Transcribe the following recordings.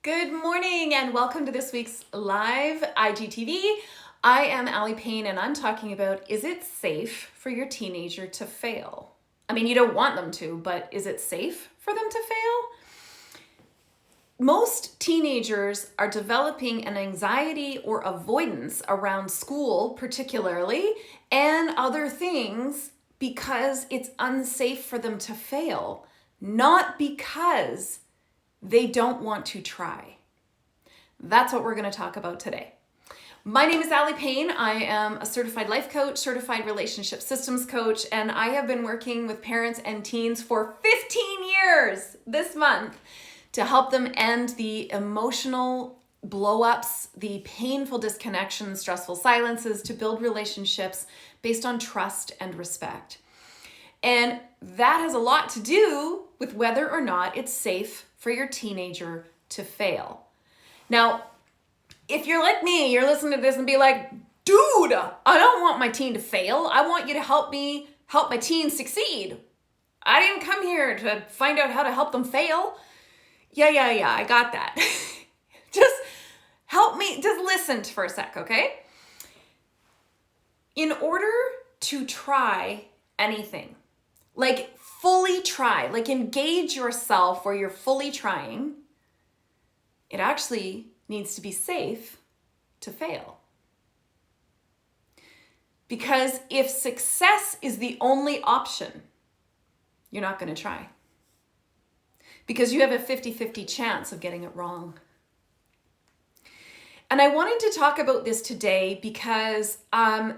Good morning and welcome to this week's live IGTV. I am Allie Payne and I'm talking about, is it safe for your teenager to fail? I mean, you don't want them to, but is it safe for them to fail? Most teenagers are developing an anxiety or avoidance around school particularly and other things because it's unsafe for them to fail, not because they don't want to try. That's what we're going to talk about today. My name is Allie Payne. I am a certified life coach, certified relationship systems coach, and I have been working with parents and teens for 15 years this month to help them end the emotional blow-ups, the painful disconnections, stressful silences, to build relationships based on trust and respect. And that has a lot to do with whether or not it's safe for your teenager to fail. Now, if you're like me, you're listening to this and be like, dude, I don't want my teen to fail. I want you to help me help my teen succeed. I didn't come here to find out how to help them fail. Yeah, I got that. Just help me, just listen for a sec, okay? In order to try anything, like fully try, like engage yourself where you're fully trying, it actually needs to be safe to fail. Because if success is the only option, you're not going to try. Because you have a 50-50 chance of getting it wrong. And I wanted to talk about this today because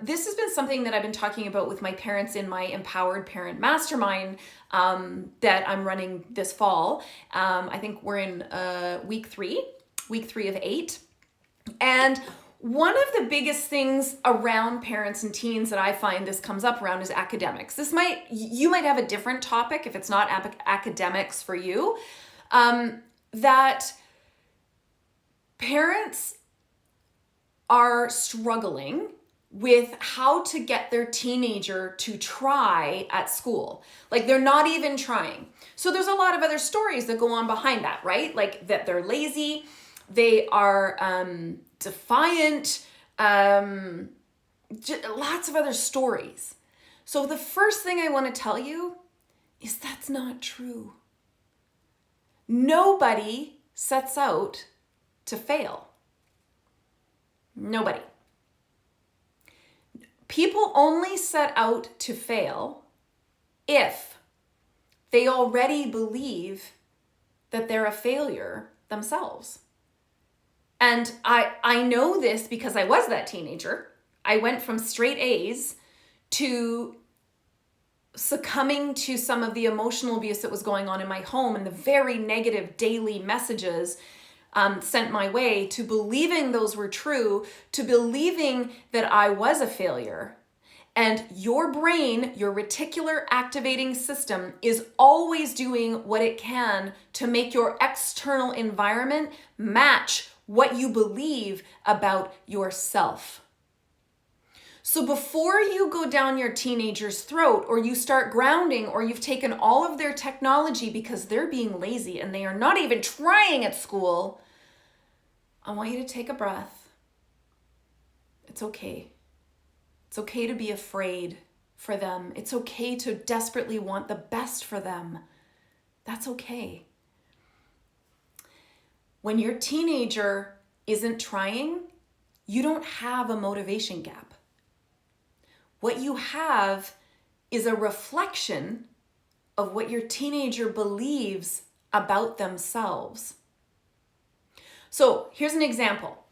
this has been something that I've been talking about with my parents in my Empowered Parent Mastermind that I'm running this fall. I think we're in week three of 8. And one of the biggest things around parents and teens that I find this comes up around is academics. You might have a different topic if it's not academics for you, that parents are struggling with how to get their teenager to try at school. Like they're not even trying. So there's a lot of other stories that go on behind that, right? Like that they're lazy, they are defiant, lots of other stories. So the first thing I want to tell you is that's not true. Nobody sets out to fail. Nobody. People only set out to fail if they already believe that they're a failure themselves. And I know this because I was that teenager. I went from straight A's to succumbing to some of the emotional abuse that was going on in my home and the very negative daily messages sent my way, to believing those were true, to believing that I was a failure. And your brain, your reticular activating system, is always doing what it can to make your external environment match what you believe about yourself. So before you go down your teenager's throat, or you start grounding, or you've taken all of their technology because they're being lazy and they are not even trying at school, I want you to take a breath. It's okay. It's okay to be afraid for them. It's okay to desperately want the best for them. That's okay. When your teenager isn't trying, you don't have a motivation gap. What you have is a reflection of what your teenager believes about themselves. So here's an example.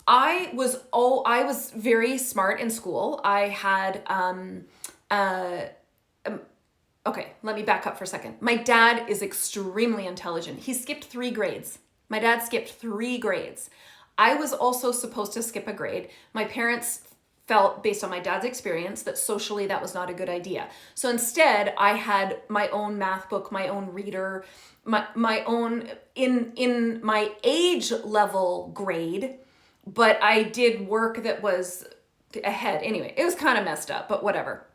I was very smart in school. I had, okay, let me back up for a second. My dad is extremely intelligent. He skipped 3 grades. My dad skipped 3 grades. I was also supposed to skip a grade. My parents felt, based on my dad's experience, that socially that was not a good idea. So instead, I had my own math book, my own reader, my own in my age level grade, but I did work that was ahead. Anyway, it was kind of messed up, but whatever.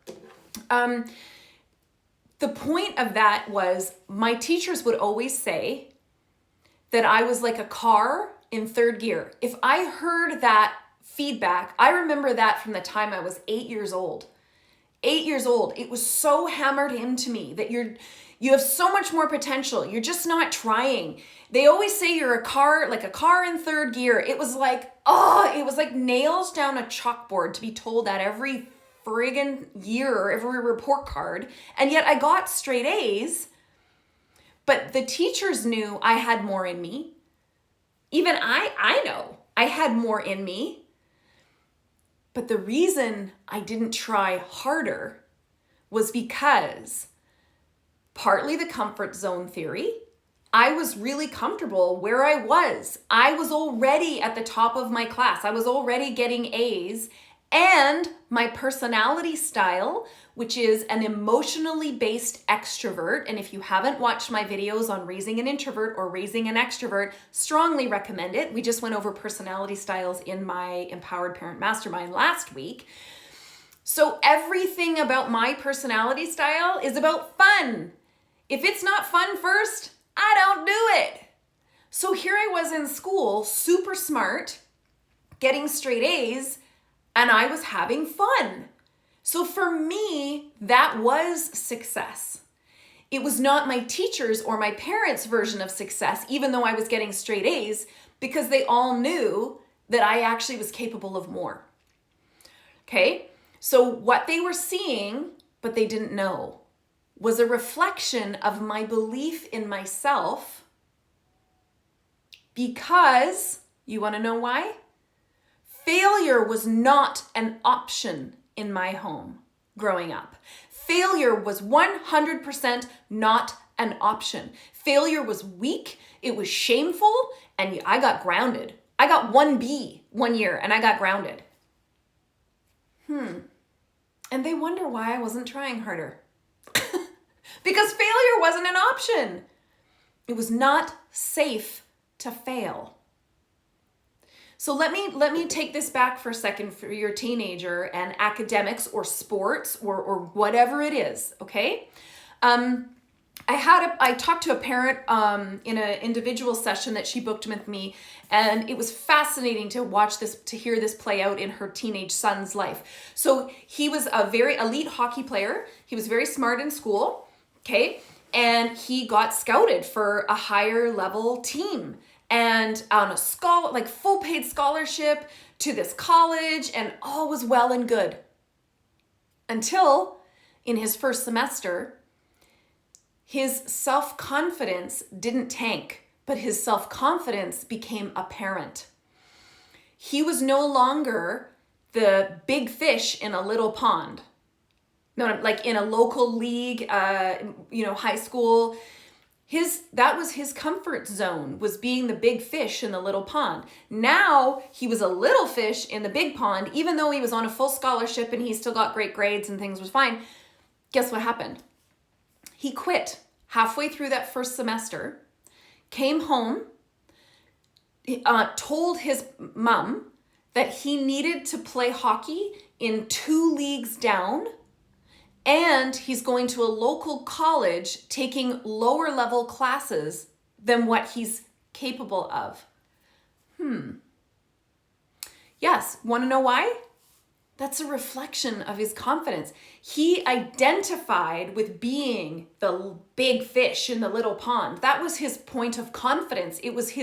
The point of that was my teachers would always say that I was like a car in third gear. If I heard that feedback, I remember that from the time I was 8 years old. 8 years old, it was so hammered into me that you have so much more potential. You're just not trying. They always say you're a car in third gear. It was like, it was like nails down a chalkboard to be told that every friggin' year, every report card. And yet I got straight A's, but the teachers knew I had more in me. Even I know I had more in me. But the reason I didn't try harder was because partly the comfort zone theory. I was really comfortable where I was. I was already at the top of my class. I was already getting A's. And my personality style, which is an emotionally based extrovert. And if you haven't watched my videos on raising an introvert or raising an extrovert, strongly recommend it. We just went over personality styles in my Empowered Parent Mastermind last week. So everything about my personality style is about fun. If it's not fun first, I don't do it. So here I was in school, super smart, getting straight A's, and I was having fun. So for me, that was success. It was not my teachers or my parents' version of success, even though I was getting straight A's, because they all knew that I actually was capable of more. Okay? So what they were seeing, but they didn't know, was a reflection of my belief in myself, because, you want to know why? Failure was not an option in my home growing up. Failure was 100% not an option. Failure was weak, it was shameful, and I got grounded. I got 1B one year and I got grounded. And they wonder why I wasn't trying harder. Because failure wasn't an option. It was not safe to fail. So let me take this back for a second for your teenager and academics or sports or whatever it is, okay? I talked to a parent in an individual session that she booked with me, and it was fascinating to watch this, to hear this play out in her teenage son's life. So he was a very elite hockey player. He was very smart in school, okay? And he got scouted for a higher level team and on a full paid scholarship to this college, and all was well and good. Until in his first semester, his self-confidence didn't tank, but his self-confidence became apparent. He was no longer the big fish in a little pond. No, like in a local league, high school. That was his comfort zone, was being the big fish in the little pond. Now he was a little fish in the big pond, even though he was on a full scholarship and he still got great grades and things was fine. Guess what happened? He quit halfway through that first semester, came home, told his mom that he needed to play hockey in 2 leagues down, and he's going to a local college taking lower level classes than what he's capable of. Yes, want to know why? That's a reflection of his confidence. He identified with being the big fish in the little pond. That was his point of confidence. It was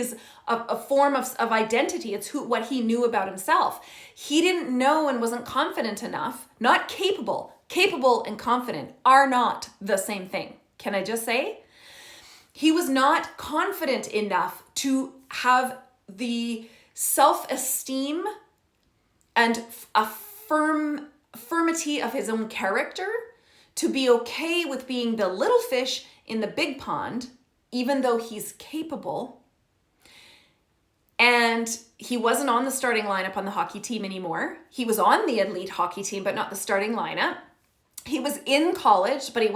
a form of identity. It's what he knew about himself. He didn't know and wasn't confident enough, not capable. Capable and confident are not the same thing. Can I just say? He was not confident enough to have the self-esteem and a firmity of his own character to be okay with being the little fish in the big pond, even though he's capable. And he wasn't on the starting lineup on the hockey team anymore. He was on the elite hockey team, but not the starting lineup. He was in college, but he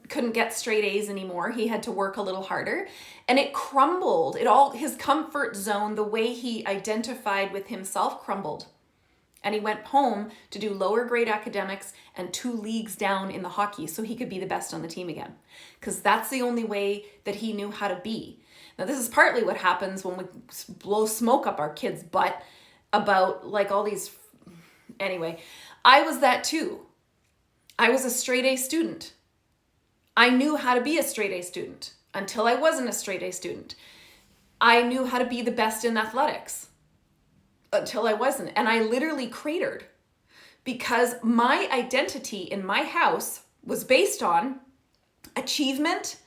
couldn't get straight A's anymore. He had to work a little harder, and it crumbled. His comfort zone, the way he identified with himself, crumbled. And he went home to do lower grade academics and 2 leagues down in the hockey so he could be the best on the team again. Because that's the only way that he knew how to be. Now, this is partly what happens when we blow smoke up our kids' butt about like all these. Anyway, I was that too. I was a straight A student. I knew how to be a straight A student until I wasn't a straight A student. I knew how to be the best in athletics until I wasn't. And I literally cratered because my identity in my house was based on achievement,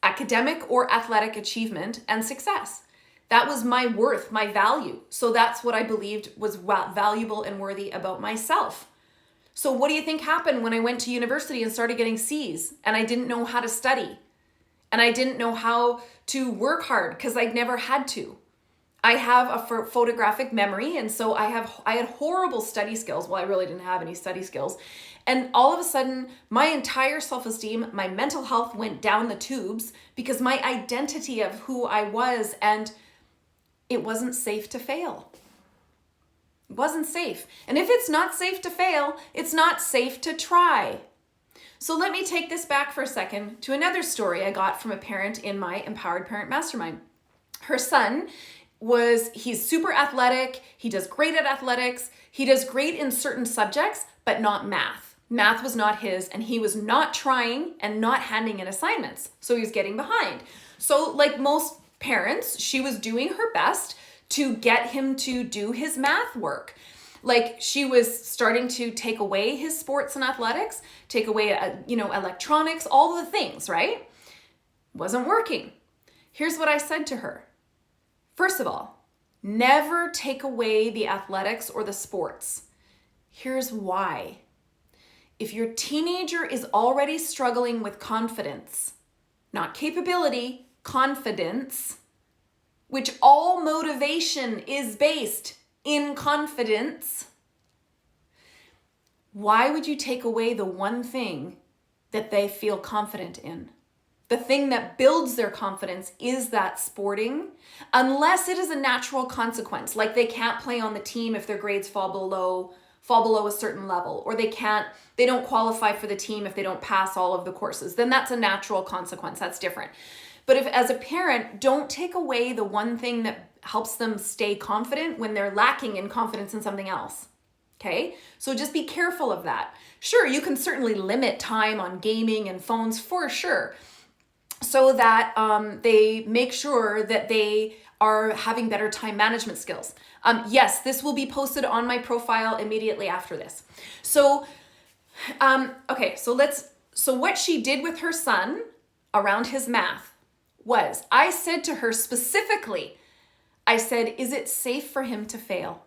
academic or athletic achievement, and success. That was my worth, my value. So that's what I believed was valuable and worthy about myself. So what do you think happened when I went to university and started getting C's and I didn't know how to study and I didn't know how to work hard because I'd never had to? I have a photographic memory, and so I had horrible study skills. Well, I really didn't have any study skills. And all of a sudden, my entire self-esteem, my mental health went down the tubes because my identity of who I was, and it wasn't safe to fail. It wasn't safe. And if it's not safe to fail, it's not safe to try. So let me take this back for a second to another story I got from a parent in my Empowered Parent Mastermind. Her son he's super athletic. He does great at athletics. He does great in certain subjects, but not math. Math was not his, and he was not trying and not handing in assignments. So he was getting behind. So like most parents, she was doing her best to get him to do his math work. Like she was starting to take away his sports and athletics, take away, electronics, all the things, right? Wasn't working. Here's what I said to her. First of all, never take away the athletics or the sports. Here's why. If your teenager is already struggling with confidence, not capability, confidence, which all motivation is based in confidence, why would you take away the one thing that they feel confident in? The thing that builds their confidence is that sporting, unless it is a natural consequence, like they can't play on the team if their grades fall below a certain level, or they don't qualify for the team if they don't pass all of the courses. Then that's a natural consequence. That's different. But if as a parent, don't take away the one thing that helps them stay confident when they're lacking in confidence in something else. Okay? So just be careful of that. Sure, you can certainly limit time on gaming and phones for sure, so that they make sure that they are having better time management skills. Yes, this will be posted on my profile immediately after this. So, so what she did with her son around his math was, I said to her specifically, I said, is it safe for him to fail?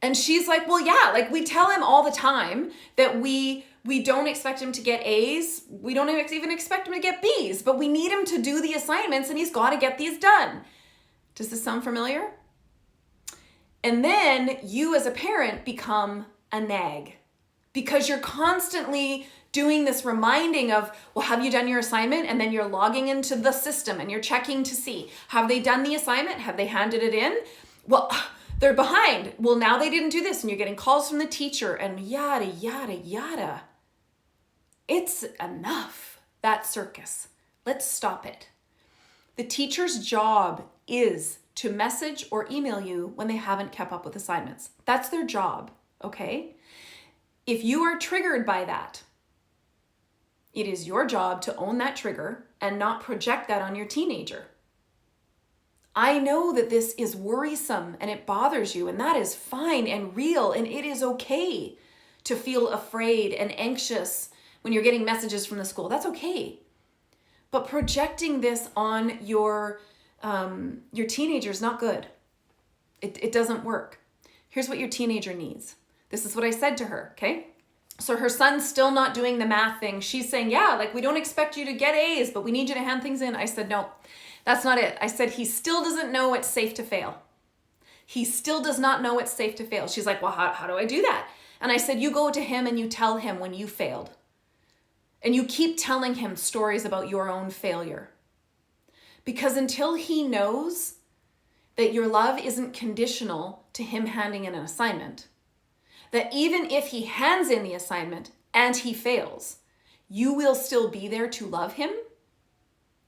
And she's like, well, yeah, like we tell him all the time that we don't expect him to get A's. We don't even expect him to get B's, but we need him to do the assignments and he's got to get these done. Does this sound familiar? And then you as a parent become a nag because you're constantly doing this reminding of, well, have you done your assignment? And then you're logging into the system and you're checking to see, have they done the assignment? Have they handed it in? Well, they're behind. Well, now they didn't do this, and you're getting calls from the teacher and yada, yada, yada. It's enough, that circus. Let's stop it. The teacher's job is to message or email you when they haven't kept up with assignments. That's their job, okay? If you are triggered by that, it is your job to own that trigger and not project that on your teenager. I know that this is worrisome and it bothers you, and that is fine and real, and it is okay to feel afraid and anxious when you're getting messages from the school. That's okay. But projecting this on your teenager is not good. It doesn't work. Here's what your teenager needs. This is what I said to her, okay? So her son's still not doing the math thing. She's saying, yeah, like we don't expect you to get A's, but we need you to hand things in. I said, no, that's not it. I said, he still doesn't know it's safe to fail. He still does not know it's safe to fail. She's like, well, how do I do that? And I said, you go to him and you tell him when you failed. And you keep telling him stories about your own failure. Because until he knows that your love isn't conditional to him handing in an assignment, that even if he hands in the assignment and he fails, you will still be there to love him.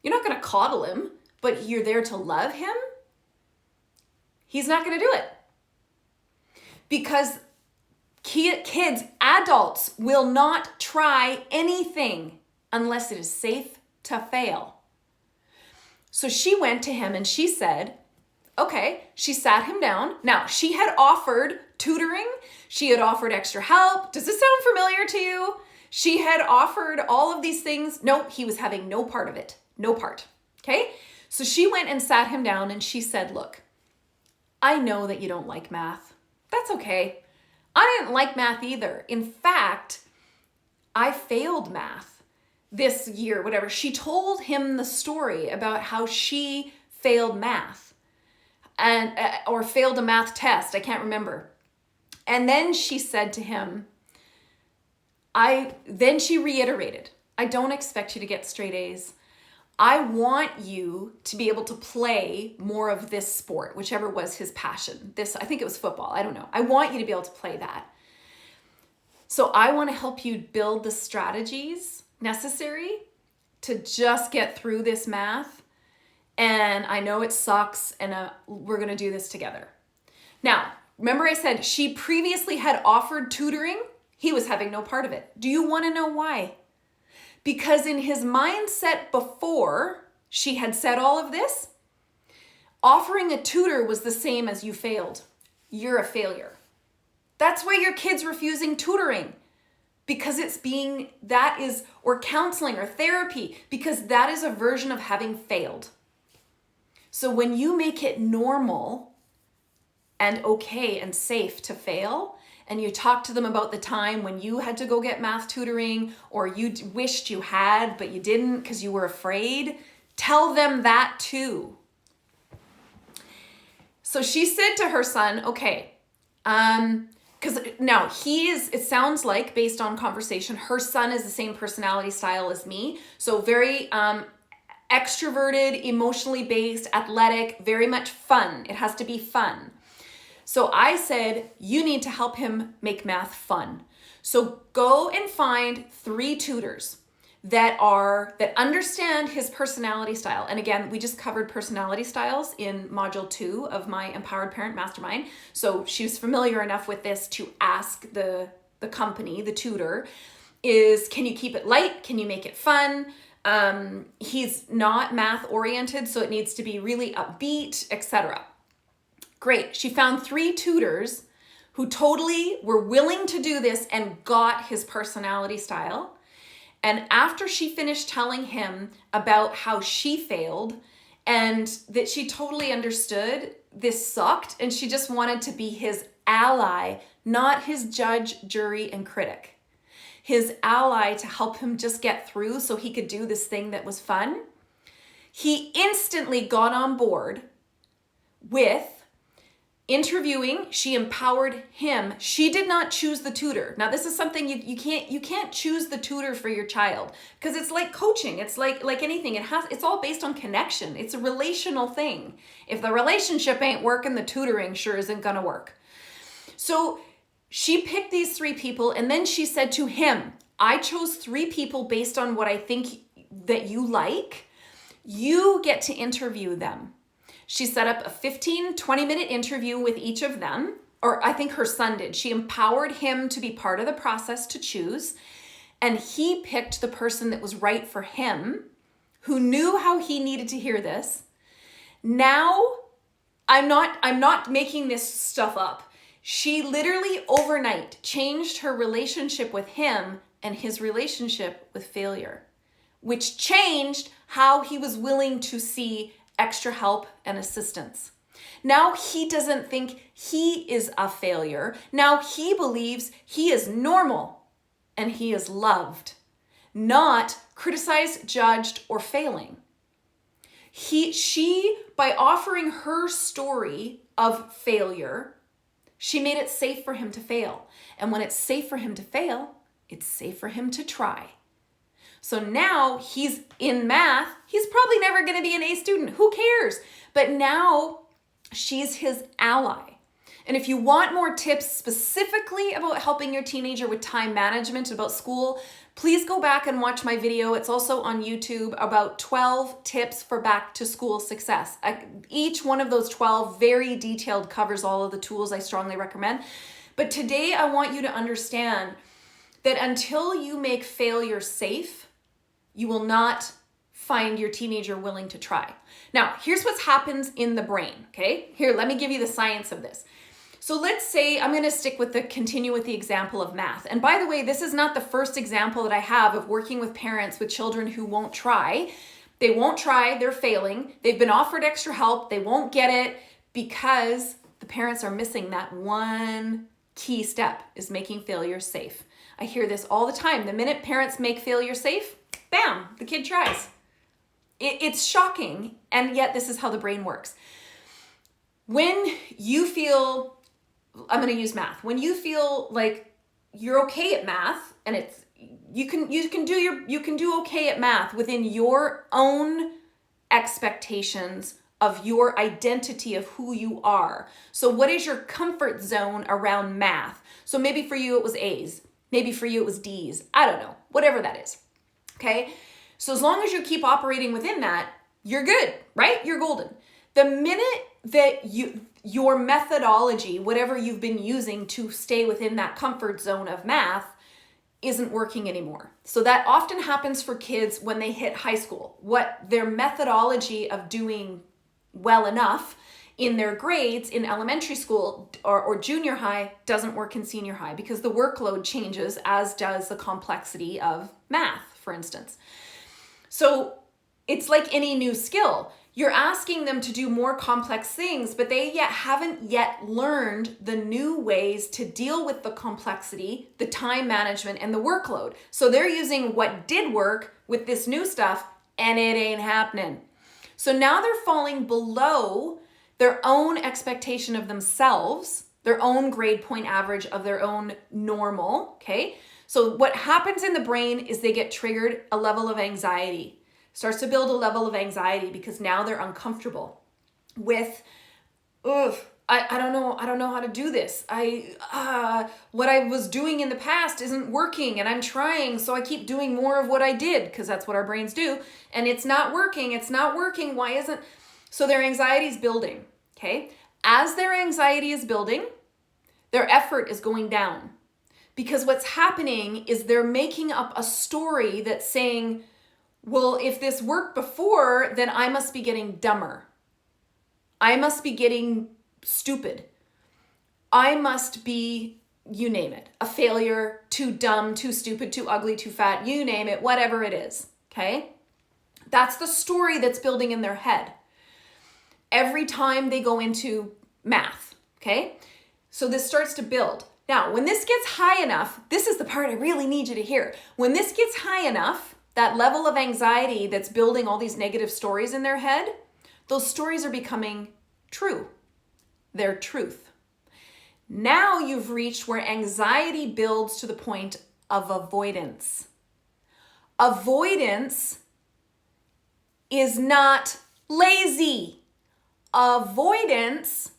You're not going to coddle him, but you're there to love him, he's not going to do it. Because kids, adults will not try anything unless it is safe to fail. So she went to him and she said, okay, she sat him down. Now, she had offered tutoring. She had offered extra help. Does this sound familiar to you? She had offered all of these things. No, he was having no part of it. No part. Okay? So she went and sat him down and she said, look, I know that you don't like math. That's okay. I didn't like math either. In fact, I failed math this year, whatever. She told him the story about how she failed math and or failed a math test. I can't remember. And then she said to him, then she reiterated, I don't expect you to get straight A's. I want you to be able to play more of this sport, whichever was his passion. I think it was football. I don't know. I want you to be able to play that. So I want to help you build the strategies necessary to just get through this math. And I know it sucks, and we're going to do this together. Now, remember I said she previously had offered tutoring? He was having no part of it. Do you want to know why? Because in his mindset before she had said all of this, offering a tutor was the same as you failed. You're a failure. That's why your kid's refusing tutoring. Because or counseling or therapy, because that is a version of having failed. So when you make it normal and okay and safe to fail, and you talk to them about the time when you had to go get math tutoring, or you wished you had, but you didn't because you were afraid, tell them that too. So she said to her son, okay, because now it sounds like, based on conversation, her son is the same personality style as me. So very extroverted, emotionally based, athletic, very much fun. It has to be fun. So I said, you need to help him make math fun. So go and find 3 tutors that understand his personality style. And again, we just covered personality styles in module 2 of my Empowered Parent Mastermind. So she was familiar enough with this to ask the company, the tutor, can you keep it light? Can you make it fun? He's not math oriented, so it needs to be really upbeat, etc. Great. She found 3 tutors who totally were willing to do this and got his personality style. And after she finished telling him about how she failed and that she totally understood this sucked and she just wanted to be his ally, not his judge, jury, and critic. His ally to help him just get through so he could do this thing that was fun. He instantly got on board with interviewing. She empowered him. She did not choose the tutor. Now, this is something you can't choose the tutor for your child, because it's like coaching. It's like anything. It's all based on connection. It's a relational thing. If the relationship ain't working, the tutoring sure isn't going to work. So she picked these 3 people, and then she said to him, I chose 3 people based on what I think that you like. You get to interview them. She set up a 15, 20-minute interview with each of them, or I think her son did. She empowered him to be part of the process to choose, and he picked the person that was right for him, who knew how he needed to hear this. Now, I'm not making this stuff up. She literally overnight changed her relationship with him and his relationship with failure, which changed how he was willing to see extra help and assistance. Now he doesn't think he is a failure. Now he believes he is normal and he is loved, not criticized, judged, or failing. She, by offering her story of failure, she made it safe for him to fail. And when it's safe for him to fail, it's safe for him to try. So now he's in math. He's probably never going to be an A student. Who cares? But now she's his ally. And if you want more tips specifically about helping your teenager with time management, about school, please go back and watch my video. It's also on YouTube about 12 tips for back to school success. Each one of those 12 very detailed covers all of the tools I strongly recommend. But today I want you to understand that until you make failure safe, you will not find your teenager willing to try. Now, here's what happens in the brain, okay? Here, let me give you the science of this. So let's say, I'm going to continue with the example of math. And by the way, this is not the first example that I have of working with parents with children who won't try. They won't try, they're failing. They've been offered extra help, they won't get it because the parents are missing that one key step, is making failure safe. I hear this all the time. The minute parents make failure safe, bam, the kid tries. It's shocking, and yet this is how the brain works. When you feel, I'm going to use math. When you feel like you're okay at math, and it's you can do okay at math within your own expectations of your identity of who you are. So what is your comfort zone around math? So maybe for you it was A's, maybe for you it was D's. I don't know, whatever that is. Okay? So as long as you keep operating within that, you're good, right? You're golden. The minute that your methodology, whatever you've been using to stay within that comfort zone of math, isn't working anymore. So that often happens for kids when they hit high school. What their methodology of doing well enough in their grades in elementary school or junior high doesn't work in senior high because the workload changes, as does the complexity of math, for instance. So it's like any new skill. You're asking them to do more complex things, but they haven't yet learned the new ways to deal with the complexity, the time management, and the workload. So they're using what did work with this new stuff, and it ain't happening. So now they're falling below their own expectation of themselves, their own grade point average of their own normal, okay? So what happens in the brain is they get triggered a level of anxiety. Starts to build a level of anxiety because now they're uncomfortable with, I don't know how to do this. What I was doing in the past isn't working and I'm trying, so I keep doing more of what I did because that's what our brains do. And it's not working. Why isn't? So their anxiety is building, okay? As their anxiety is building, their effort is going down. Because what's happening is they're making up a story that's saying, well, if this worked before, then I must be getting dumber. I must be getting stupid. I must be, you name it, a failure, too dumb, too stupid, too ugly, too fat, you name it, whatever it is, okay? That's the story that's building in their head every time they go into math, okay? So this starts to build. Now, when this gets high enough, this is the part I really need you to hear. When this gets high enough, that level of anxiety that's building all these negative stories in their head, those stories are becoming true. They're truth. Now you've reached where anxiety builds to the point of avoidance. Avoidance is not lazy. Avoidance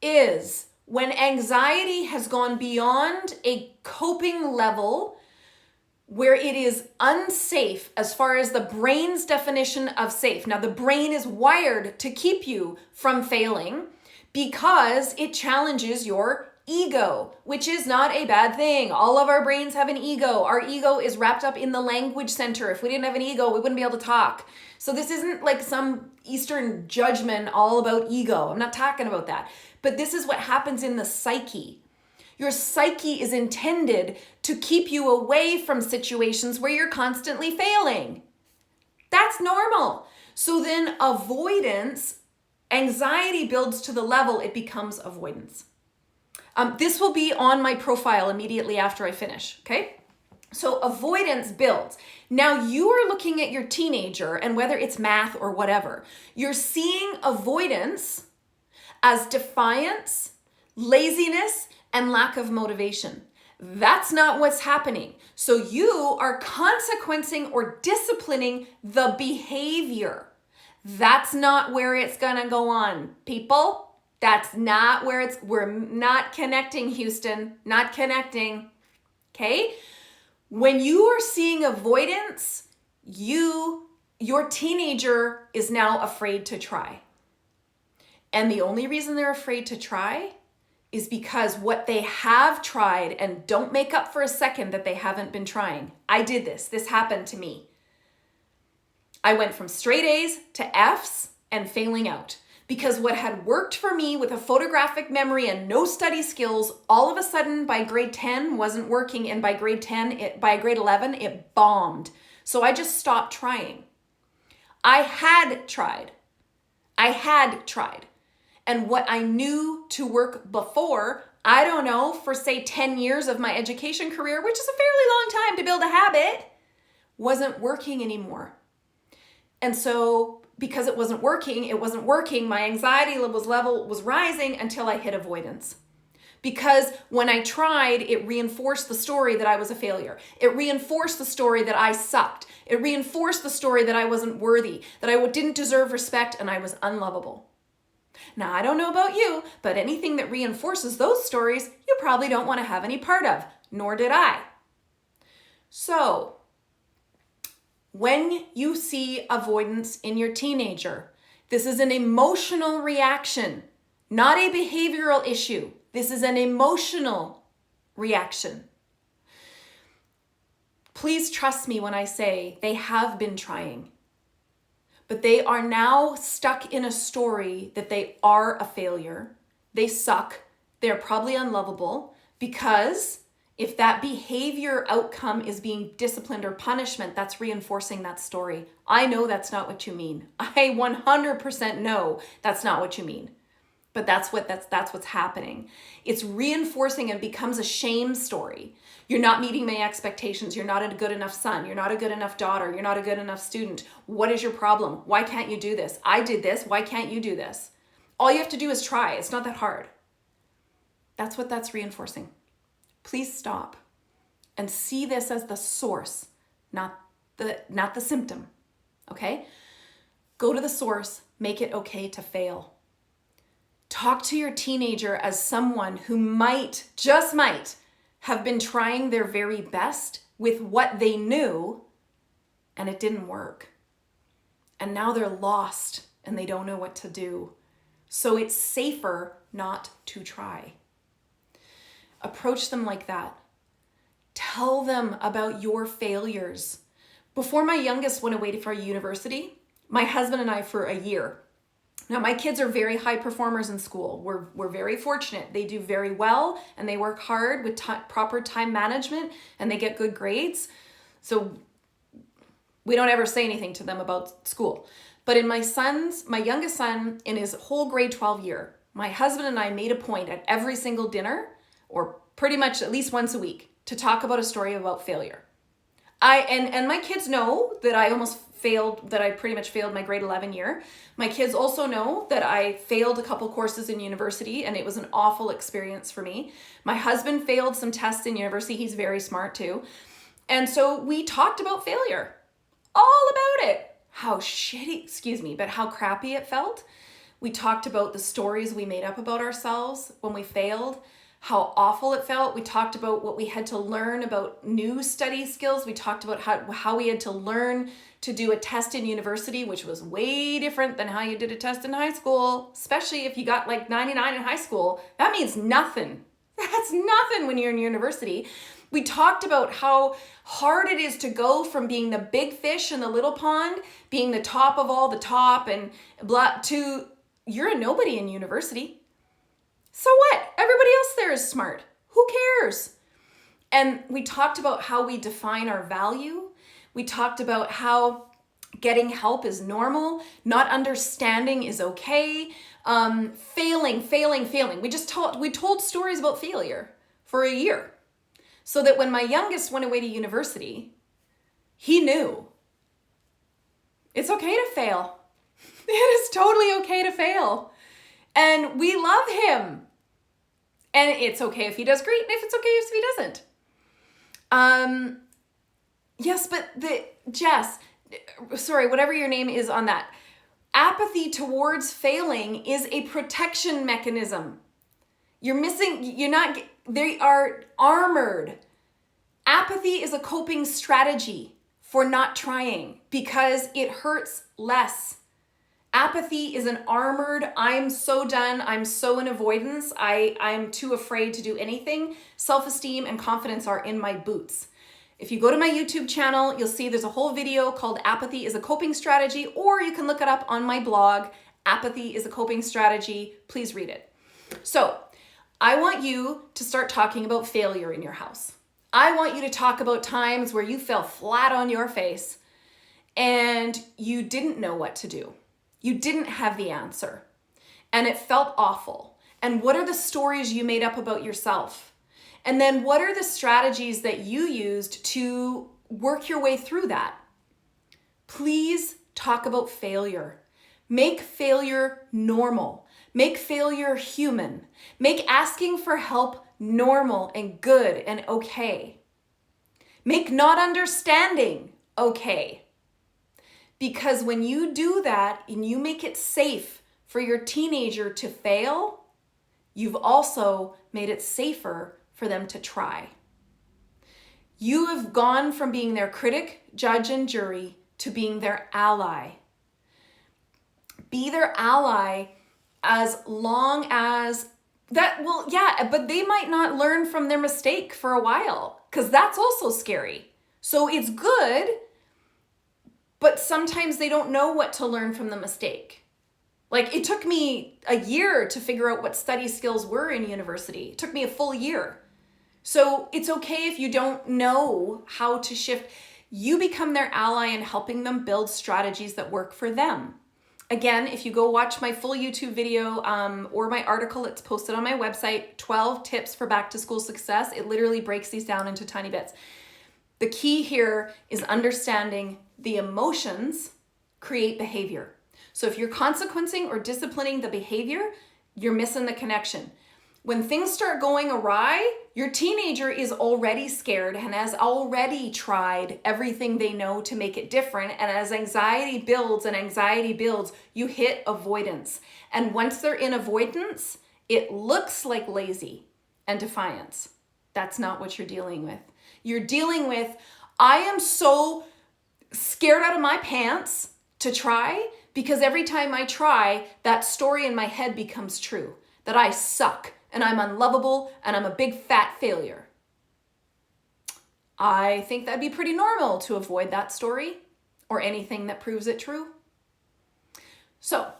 is when anxiety has gone beyond a coping level where it is unsafe as far as the brain's definition of safe. Now, the brain is wired to keep you from failing because it challenges your ego, which is not a bad thing. All of our brains have an ego. Our ego is wrapped up in the language center. If we didn't have an ego, we wouldn't be able to talk. So this isn't like some Eastern judgment all about ego. I'm not talking about that. But this is what happens in the psyche. Your psyche is intended to keep you away from situations where you're constantly failing. That's normal. So then avoidance, anxiety builds to the level it becomes avoidance. This will be on my profile immediately after I finish, okay? So avoidance builds. Now you are looking at your teenager, and whether it's math or whatever, you're seeing avoidance as defiance, laziness, and lack of motivation. That's not what's happening. So you are consequencing or disciplining the behavior. That's not where it's gonna go on, people. That's not where we're not connecting, Houston, not connecting. Okay? When you are seeing avoidance, your teenager is now afraid to try. And the only reason they're afraid to try is because what they have tried, and don't make up for a second that they haven't been trying. I did this. This happened to me. I went from straight A's to F's and failing out. Because what had worked for me with a photographic memory and no study skills, all of a sudden by grade 10 wasn't working, and by grade 11, it bombed. So I just stopped trying. I had tried. And what I knew to work before, I don't know, for say 10 years of my education career, which is a fairly long time to build a habit, wasn't working anymore. And so because it wasn't working, my anxiety level was rising until I hit avoidance. Because when I tried, it reinforced the story that I was a failure. It reinforced the story that I sucked. It reinforced the story that I wasn't worthy, that I didn't deserve respect, and I was unlovable. Now, I don't know about you, but anything that reinforces those stories, you probably don't want to have any part of, nor did I. So, when you see avoidance in your teenager, this is an emotional reaction, not a behavioral issue. This is an emotional reaction. Please trust me when I say they have been trying, but they are now stuck in a story that they are a failure. They suck. They're probably unlovable, because if that behavior outcome is being disciplined or punishment, that's reinforcing that story. I know that's not what you mean. I 100% know that's not what you mean. But that's what's happening. It's reinforcing and becomes a shame story. You're not meeting my expectations. You're not a good enough son. You're not a good enough daughter. You're not a good enough student. What is your problem? Why can't you do this? I did this. Why can't you do this? All you have to do is try. It's not that hard. That's what that's reinforcing. Please stop and see this as the source, not the symptom. Okay? Go to the source. Make it okay to fail. Talk to your teenager as someone who just might, have been trying their very best with what they knew, and it didn't work. And now they're lost and they don't know what to do. So it's safer not to try. Approach them like that. Tell them about your failures. Before my youngest went away for university, my husband and I for a year. Now, my kids are very high performers in school. We're very fortunate. They do very well, and they work hard with proper time management, and they get good grades. So we don't ever say anything to them about school. But in my youngest son, in his whole grade 12 year, my husband and I made a point at every single dinner, or pretty much at least once a week, to talk about a story about failure. And my kids know that I pretty much failed my grade 11 year. My kids also know that I failed a couple courses in university, and it was an awful experience for me. My husband failed some tests in university. He's very smart too. And so we talked about failure, all about it. How crappy it felt. We talked about the stories we made up about ourselves when we failed, how awful it felt. We talked about what we had to learn about new study skills. We talked about how we had to learn to do a test in university, which was way different than how you did a test in high school, especially if you got like 99 in high school. That means nothing. That's nothing when you're in university. We talked about how hard it is to go from being the big fish in the little pond, being the top of all the top and blah, to you're a nobody in university. So what? Everybody else there is smart. Who cares? And we talked about how we define our value. We talked about how getting help is normal. Not understanding is okay. Failing. We told stories about failure for a year. So that when my youngest went away to university, he knew it's okay to fail. It is totally okay to fail. And we love him. And it's okay if he does great, and if it's okay if he doesn't. Yes, but Jess, sorry, whatever your name is on that. Apathy towards failing is a protection mechanism. They are armored. Apathy is a coping strategy for not trying because it hurts less. Apathy is an armored, I'm so done, I'm so in avoidance, I'm too afraid to do anything. Self-esteem and confidence are in my boots. If you go to my YouTube channel, you'll see there's a whole video called Apathy is a Coping Strategy, or you can look it up on my blog, Apathy is a Coping Strategy. Please read it. So I want you to start talking about failure in your house. I want you to talk about times where you fell flat on your face and you didn't know what to do. You didn't have the answer and it felt awful. And what are the stories you made up about yourself? And then what are the strategies that you used to work your way through that? Please talk about failure. Make failure normal. Make failure human. Make asking for help normal and good and okay. Make not understanding okay. Because when you do that and you make it safe for your teenager to fail, you've also made it safer for them to try. You have gone from being their critic, judge, and jury to being their ally. Be their ally as long as that, well, yeah, but they might not learn from their mistake for a while because that's also scary. So it's good, but sometimes they don't know what to learn from the mistake. Like it took me a year to figure out what study skills were in university. It took me a full year. So it's okay if you don't know how to shift. You become their ally in helping them build strategies that work for them. Again, if you go watch my full YouTube video or my article, it's posted on my website, 12 tips for back to school success. It literally breaks these down into tiny bits. The key here is understanding the emotions create behavior. So if you're consequencing or disciplining the behavior, you're missing the connection. When things start going awry, your teenager is already scared and has already tried everything they know to make it different. And as anxiety builds, you hit avoidance. And once they're in avoidance, it looks like lazy and defiance. That's not what you're dealing with. You're dealing with, I am so scared out of my pants to try because every time I try, that story in my head becomes true, that I suck. And I'm unlovable, and I'm a big fat failure. I think that'd be pretty normal to avoid that story or anything that proves it true. So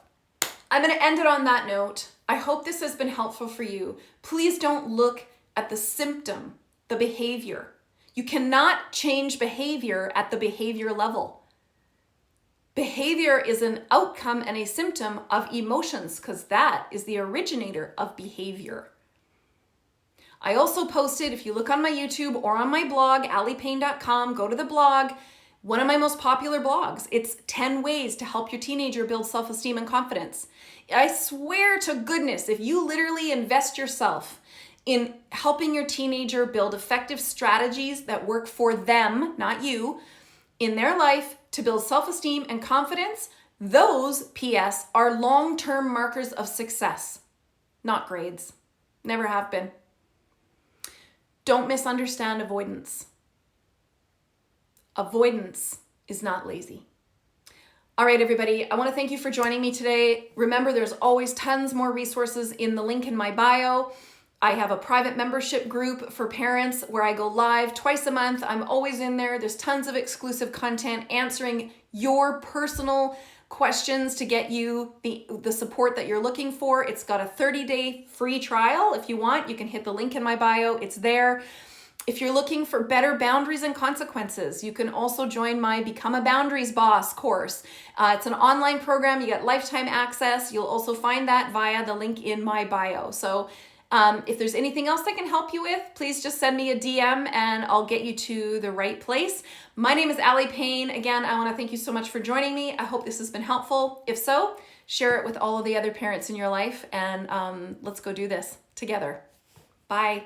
I'm going to end it on that note. I hope this has been helpful for you. Please don't look at the symptom, the behavior. You cannot change behavior at the behavior level. Behavior is an outcome and a symptom of emotions because that is the originator of behavior. I also posted, if you look on my YouTube or on my blog, allypayne.com, go to the blog, one of my most popular blogs. It's 10 ways to help your teenager build self-esteem and confidence. I swear to goodness, if you literally invest yourself in helping your teenager build effective strategies that work for them, not you, in their life, to build self-esteem and confidence, those, P.S., are long-term markers of success, not grades. Never have been. Don't misunderstand avoidance. Avoidance is not lazy. All right, everybody, I want to thank you for joining me today. Remember, there's always tons more resources in the link in my bio. I have a private membership group for parents where I go live twice a month. I'm always in there. There's tons of exclusive content answering your personal questions to get you the support that you're looking for. It's got a 30-day free trial. If you want, you can hit the link in my bio. It's there. If you're looking for better boundaries and consequences, you can also join my Become a Boundaries Boss course. It's an online program. You get lifetime access. You'll also find that via the link in my bio. So if there's anything else I can help you with, please just send me a DM and I'll get you to the right place. My name is Allie Payne. Again, I want to thank you so much for joining me. I hope this has been helpful. If so, share it with all of the other parents in your life and let's go do this together. Bye.